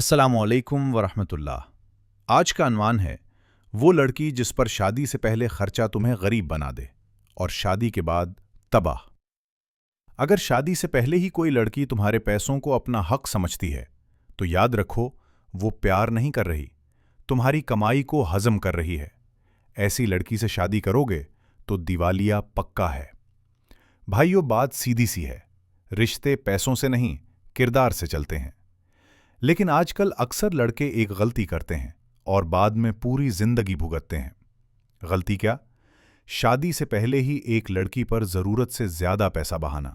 अस्सलामुअलैकुम वरहमतुल्लाह। आज का अनवान है वो लड़की जिस पर शादी से पहले खर्चा तुम्हें गरीब बना दे और शादी के बाद तबाह। अगर शादी से पहले ही कोई लड़की तुम्हारे पैसों को अपना हक समझती है तो याद रखो, वो प्यार नहीं कर रही, तुम्हारी कमाई को हजम कर रही है। ऐसी लड़की से शादी करोगे तो दिवालिया पक्का है। भाइयों, बात सीधी सी है, रिश्ते पैसों से नहीं किरदार से चलते हैं। लेकिन आजकल अक्सर लड़के एक गलती करते हैं और बाद में पूरी जिंदगी भुगतते हैं। गलती क्या? शादी से पहले ही एक लड़की पर जरूरत से ज्यादा पैसा बहाना।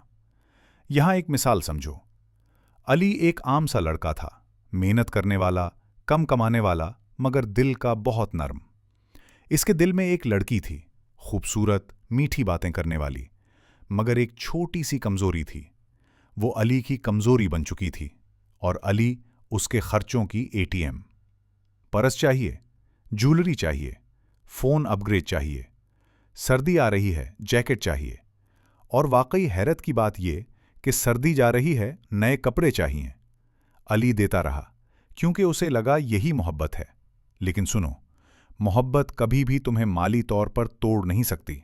यहां एक मिसाल समझो। अली एक आम सा लड़का था, मेहनत करने वाला, कम कमाने वाला, मगर दिल का बहुत नर्म। इसके दिल में एक लड़की थी, खूबसूरत, मीठी बातें करने वाली, मगर एक छोटी सी कमजोरी थी। वो अली की कमजोरी बन चुकी थी और अली उसके खर्चों की एटीएम। परस चाहिए, ज्वेलरी चाहिए, फोन अपग्रेड चाहिए, सर्दी आ रही है, जैकेट चाहिए। और वाकई हैरत की बात यह कि सर्दी जा रही है, नए कपड़े चाहिए। अली देता रहा क्योंकि उसे लगा यही मोहब्बत है। लेकिन सुनो, मोहब्बत कभी भी तुम्हें माली तौर पर तोड़ नहीं सकती,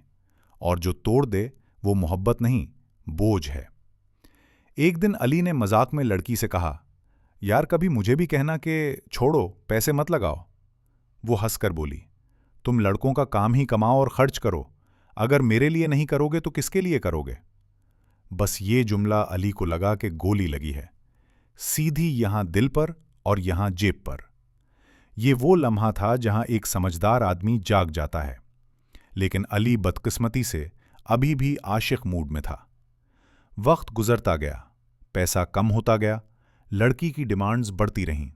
और जो तोड़ दे वो मोहब्बत नहीं, बोझ है। एक दिन अली ने मजाक में लड़की से कहा, यार कभी मुझे भी कहना कि छोड़ो, पैसे मत लगाओ। वो हंसकर बोली, तुम लड़कों का काम ही कमाओ और खर्च करो, अगर मेरे लिए नहीं करोगे तो किसके लिए करोगे? बस ये जुमला अली को लगा कि गोली लगी है, सीधी यहां दिल पर और यहां जेब पर। ये वो लम्हा था जहां एक समझदार आदमी जाग जाता है। लेकिन अली बदकिस्मती से अभी भी आशिक मूड में था। वक्त गुजरता गया, पैसा कम होता गया, लड़की की डिमांड्स बढ़ती रहीं।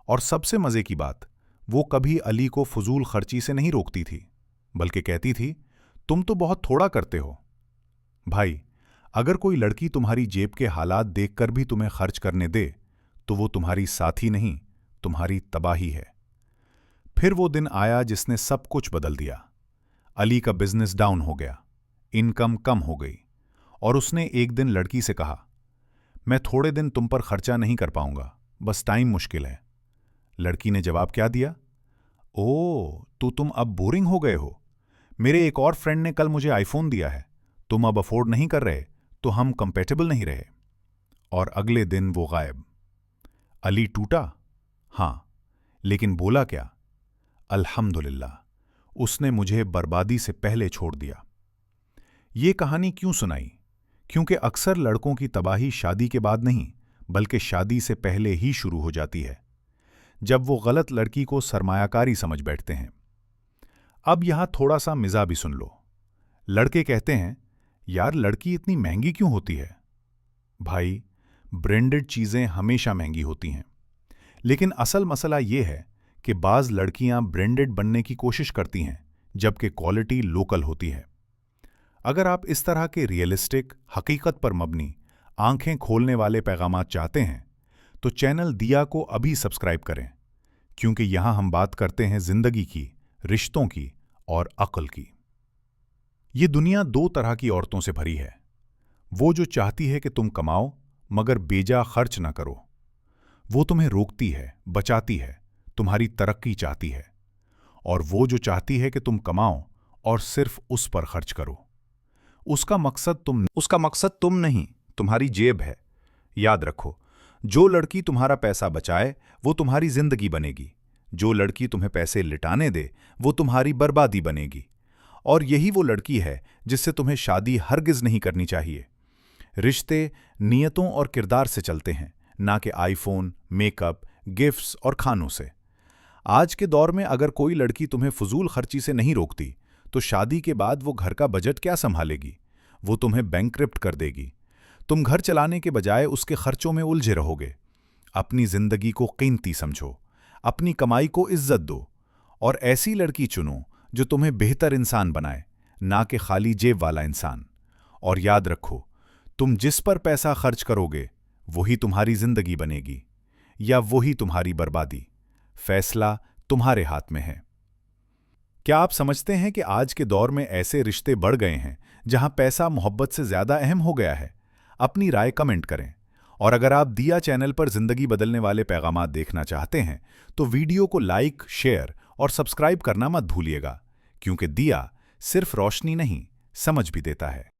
और सबसे मजे की बात, वो कभी अली को फजूल खर्ची से नहीं रोकती थी, बल्कि कहती थी, तुम तो बहुत थोड़ा करते हो। भाई, अगर कोई लड़की तुम्हारी जेब के हालात देखकर भी तुम्हें खर्च करने दे तो वो तुम्हारी साथी नहीं, तुम्हारी तबाही है। फिर वो दिन आया जिसने सब कुछ बदल दिया। अली का बिजनेस डाउन हो गया, इनकम कम हो गई, और उसने एक दिन लड़की से कहा, मैं थोड़े दिन तुम पर खर्चा नहीं कर पाऊंगा, बस टाइम मुश्किल है। लड़की ने जवाब क्या दिया? ओ, तो तुम अब बोरिंग हो गए हो। मेरे एक और फ्रेंड ने कल मुझे आईफोन दिया है, तुम अब अफोर्ड नहीं कर रहे तो हम कंपेटेबल नहीं रहे। और अगले दिन वो गायब। अली टूटा? हां, लेकिन बोला क्या? अल्हम्दुलिल्लाह, उसने मुझे बर्बादी से पहले छोड़ दिया। ये कहानी क्यों सुनाई? क्योंकि अक्सर लड़कों की तबाही शादी के बाद नहीं, बल्कि शादी से पहले ही शुरू हो जाती है, जब वो गलत लड़की को सरमायाकारी समझ बैठते हैं। अब यहां थोड़ा सा मिजाज भी सुन लो। लड़के कहते हैं, यार लड़की इतनी महंगी क्यों होती है? भाई, ब्रांडेड चीजें हमेशा महंगी होती हैं, लेकिन असल मसला यह है कि बाज लड़कियां ब्रांडेड बनने की कोशिश करती हैं, जबकि क्वालिटी लोकल होती है। अगर आप इस तरह के रियलिस्टिक, हकीकत पर मबनी, आंखें खोलने वाले पैगामात चाहते हैं तो चैनल दिया को अभी सब्सक्राइब करें, क्योंकि यहां हम बात करते हैं जिंदगी की, रिश्तों की और अक्ल की। ये दुनिया दो तरह की औरतों से भरी है। वो जो चाहती है कि तुम कमाओ मगर बेजा खर्च ना करो। वो तुम्हें रोकती है, बचाती है, तुम्हारी तरक्की चाहती है। और वो जो चाहती है कि तुम कमाओ और सिर्फ उस पर खर्च करो। उसका मकसद तुम नहीं, तुम्हारी जेब है। याद रखो, जो लड़की तुम्हारा पैसा बचाए वो तुम्हारी जिंदगी बनेगी, जो लड़की तुम्हें पैसे लिटाने दे वो तुम्हारी बर्बादी बनेगी। और यही वो लड़की है जिससे तुम्हें शादी हरगिज नहीं करनी चाहिए। रिश्ते नियतों और किरदार से चलते हैं, ना कि आईफोन, मेकअप, गिफ्ट्स और खानों से। आज के दौर में अगर कोई लड़की तुम्हें फजूल खर्ची से नहीं रोकती तो शादी के बाद वो घर का बजट क्या संभालेगी? वो तुम्हें बैंकरप्ट कर देगी। तुम घर चलाने के बजाय उसके खर्चों में उलझे रहोगे। अपनी जिंदगी को कीमती समझो, अपनी कमाई को इज्जत दो, और ऐसी लड़की चुनो जो तुम्हें बेहतर इंसान बनाए, ना कि खाली जेब वाला इंसान। और याद रखो, तुम जिस पर पैसा खर्च करोगे वही तुम्हारी जिंदगी बनेगी या वही तुम्हारी बर्बादी। फैसला तुम्हारे हाथ में है। क्या आप समझते हैं कि आज के दौर में ऐसे रिश्ते बढ़ गए हैं जहां पैसा मोहब्बत से ज्यादा अहम हो गया है? अपनी राय कमेंट करें और अगर आप दिया चैनल पर जिंदगी बदलने वाले पैगामात देखना चाहते हैं तो वीडियो को लाइक, शेयर और सब्सक्राइब करना मत भूलिएगा, क्योंकि दिया सिर्फ रोशनी नहीं, समझ भी देता है।